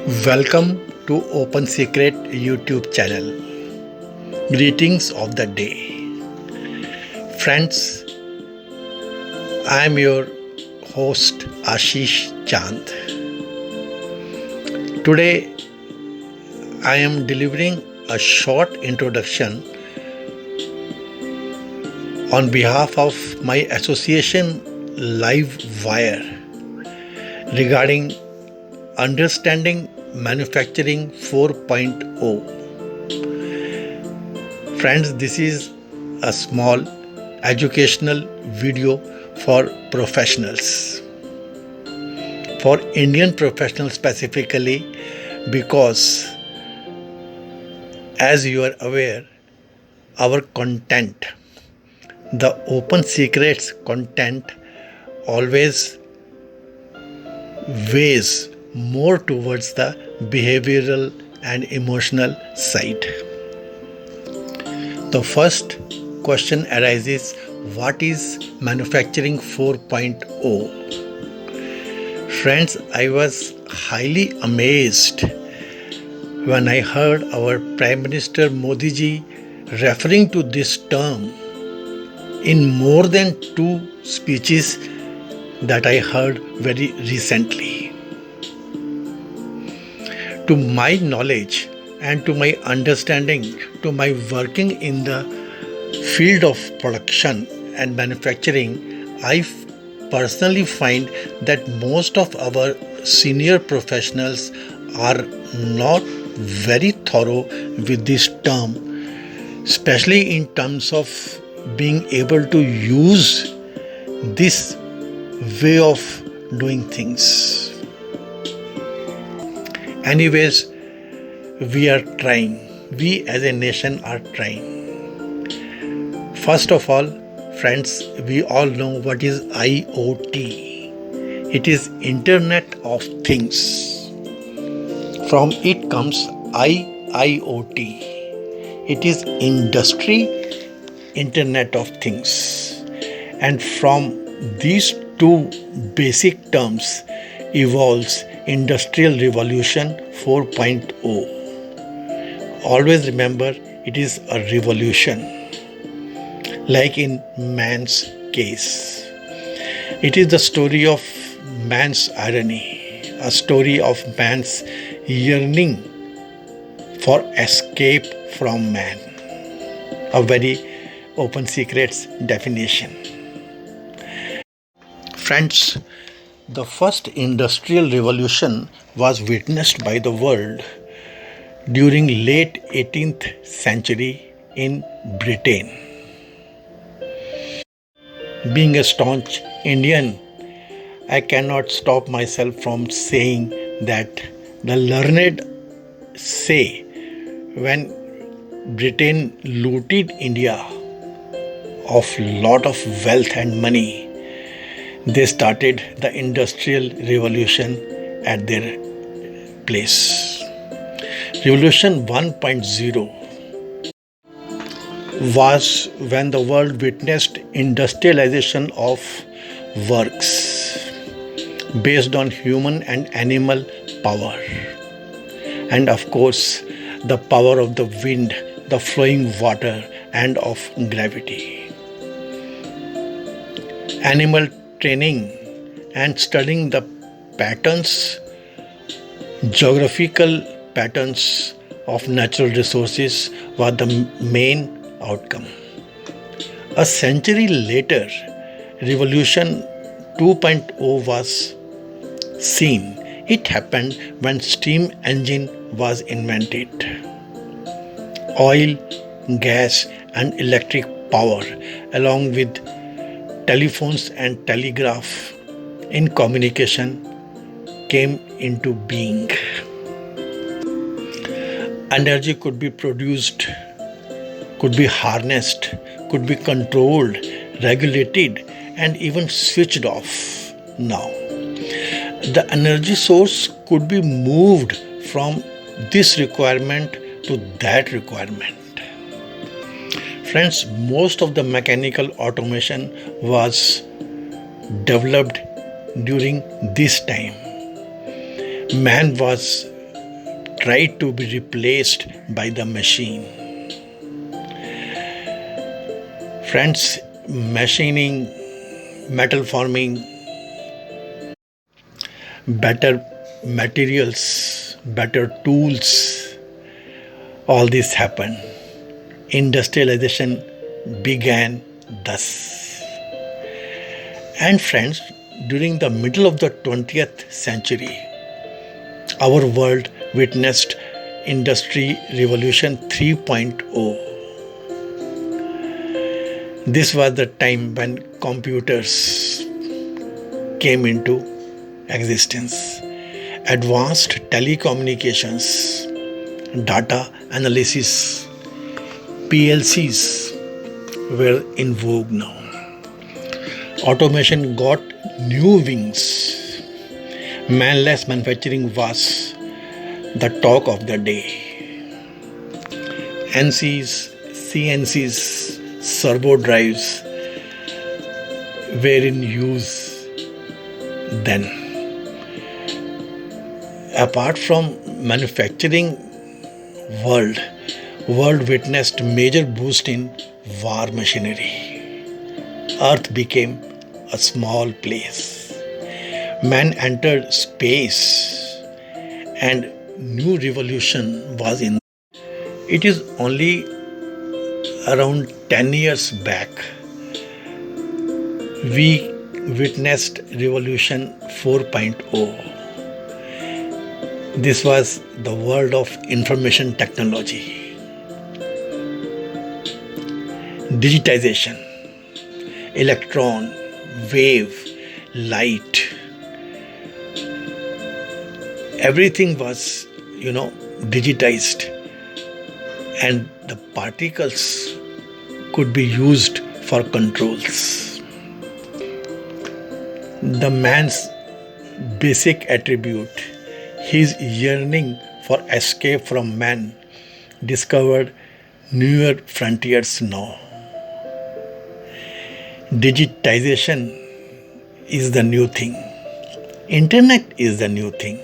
Welcome to Open Secret YouTube channel. Greetings of the day. Friends, I am your host Ashish Chand. Today I am delivering a short introduction on behalf of my association Live Wire regarding Understanding Manufacturing 4.0. Friends, this is a small educational video for professionals. For Indian professionals specifically, because as you are aware, our content, the Open Secrets content, always weighs more towards the behavioral and emotional side. The first question arises: what is manufacturing 4.0? Friends, I was highly amazed when I heard our Prime Minister Modi ji referring to this term in more than 2 speeches that I heard very recently. To my knowledge and to my understanding, to my working in the field of production and manufacturing, I personally find that most of our senior professionals are not very thorough with this term, especially in terms of being able to use this way of doing things. Anyways, we are trying. We as a nation are trying. First of all, friends, we all know what is IoT. It is Internet of Things. From it comes IIoT. It is Industry Internet of Things. And from these two basic terms evolves Industrial Revolution 4.0. Always remember, it is a revolution, like in man's case. It is the story of man's irony, a story of man's yearning for escape from man. A very open secrets definition. Friends, the first industrial revolution was witnessed by the world during late 18th century in Britain. Being a staunch Indian, I cannot stop myself from saying that the learned say when Britain looted India of lot of wealth and money, they started the Industrial Revolution at their place. Revolution 1.0 was when the world witnessed industrialization of works based on human and animal power. And of course, the power of the wind, the flowing water, and of gravity. Animal training and studying the patterns, geographical patterns of natural resources was the main outcome. A century later, Revolution 2.0 was seen. It happened when steam engine was invented. Oil, gas and electric power, along with telephones and telegraph in communication, came into being. Energy could be produced, could be harnessed, could be controlled, regulated, and even switched off. Now, the energy source could be moved from this requirement to that requirement. Friends, most of the mechanical automation was developed during this time. Man was tried to be replaced by the machine. Friends, machining, metal forming, better materials, better tools, all this happened. Industrialization began thus. And friends, during the middle of the 20th century, our world witnessed Industry Revolution 3.0. This was the time when computers came into existence. Advanced telecommunications, data analysis, PLCs were in vogue now. Automation got new wings. Manless manufacturing was the talk of the day. NCs, CNCs, servo drives were in use then. Apart from manufacturing world witnessed major boost in war machinery. Earth became a small place. Man entered space and new revolution was in. It is only around 10 years back we witnessed Revolution 4.0. This was the world of information technology. Digitization, electron, wave, light, everything was, digitized, and the particles could be used for controls. The man's basic attribute, his yearning for escape from man, discovered newer frontiers now. Digitization is the new thing. Internet is the new thing.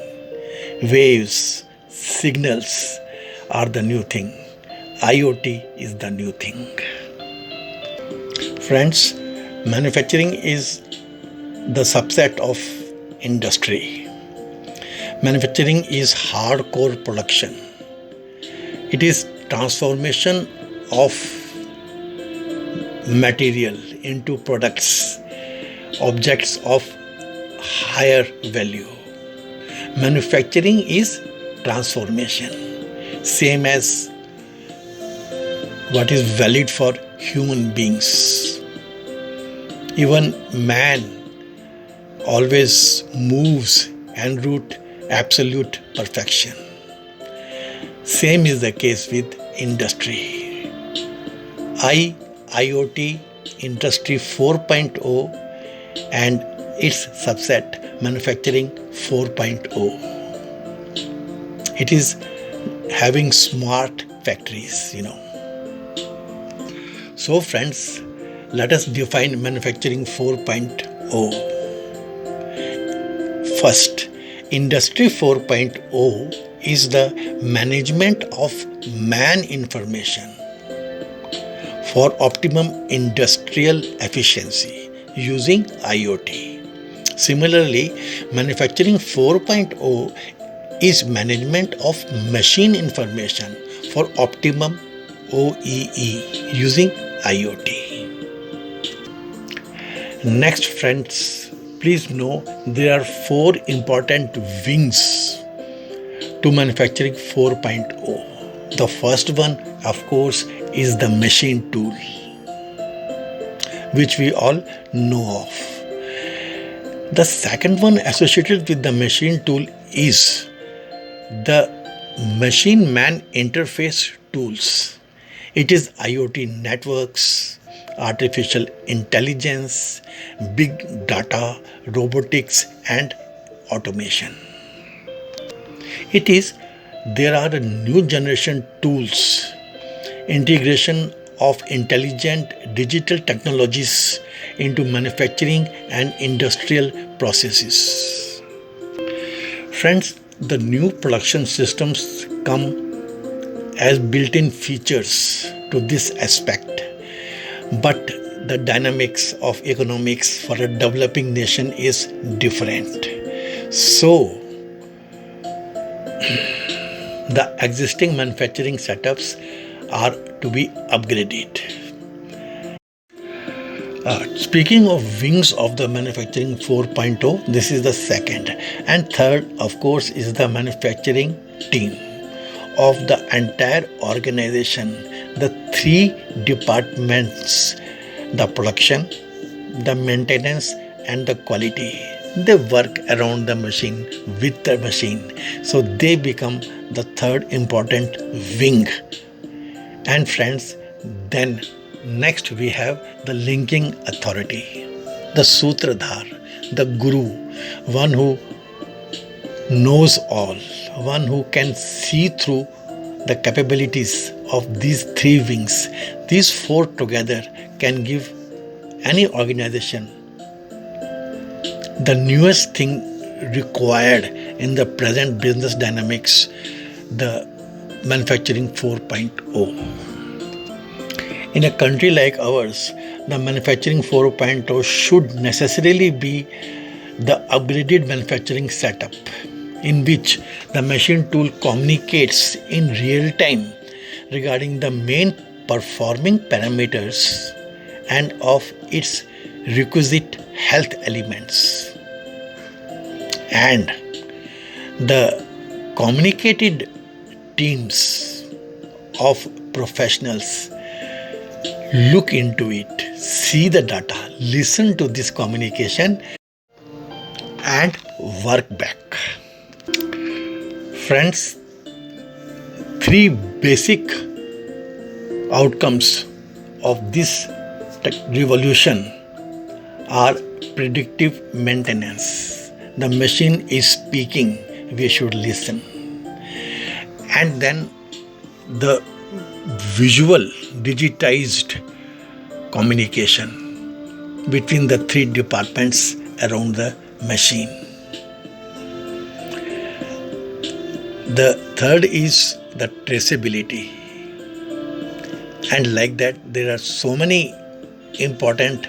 Waves, signals are the new thing. IoT is the new thing. Friends, manufacturing is the subset of industry. Manufacturing is hardcore production. It is transformation of material into products, objects of higher value. Manufacturing is transformation, same as what is valid for human beings. Even man always moves en route absolute perfection. Same is the case with industry. IoT, Industry 4.0 and its subset Manufacturing 4.0. It is having smart factories, So friends, let us define Manufacturing 4.0. First, Industry 4.0 is the management of man information for optimum industrial efficiency using IoT. Similarly, Manufacturing 4.0 is management of machine information for optimum OEE using IoT. Next, friends, please know there are 4 important wings to Manufacturing 4.0. The first one, of course, is the machine tool, which we all know of. The second one associated with the machine tool is the machine-man interface tools. It is IoT networks, artificial intelligence, big data, robotics, and automation. There are new generation tools, integration of intelligent digital technologies into manufacturing and industrial processes. Friends, the new production systems come as built-in features to this aspect, but the dynamics of economics for a developing nation is different. So, the existing manufacturing setups are to be upgraded. Speaking of wings of the manufacturing 4.0, this is the second. And third, of course, is the manufacturing team of the entire organization. The three departments, the production, the maintenance, and the quality. They work around the machine, with the machine. So they become the third important wing. And friends, then next we have the linking authority, the Sutradhar, the Guru, one who knows all, one who can see through the capabilities of these three wings. These four together can give any organization the newest thing required in the present business dynamics, the manufacturing 4.0. In a country like ours, the manufacturing 4.0 should necessarily be the upgraded manufacturing setup in which the machine tool communicates in real time regarding the main performing parameters and of its requisite health elements. And the communicated teams of professionals look into it, see the data, listen to this communication and work back. Friends, three basic outcomes of this revolution are predictive maintenance. The machine is speaking, we should listen. And then the visual digitized communication between the three departments around the machine. The third is the traceability. And like that, there are so many important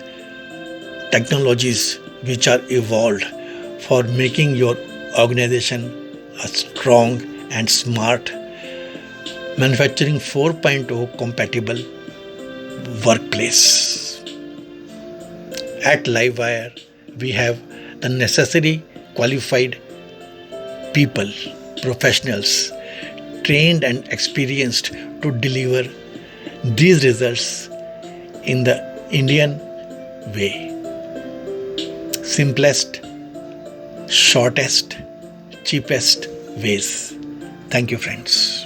technologies which are evolved for making your organization a strong and smart manufacturing 4.0 compatible workplace. At Livewire, we have the necessary qualified people, professionals, trained and experienced to deliver these results in the Indian way. Simplest, shortest, cheapest ways. Thank you, friends.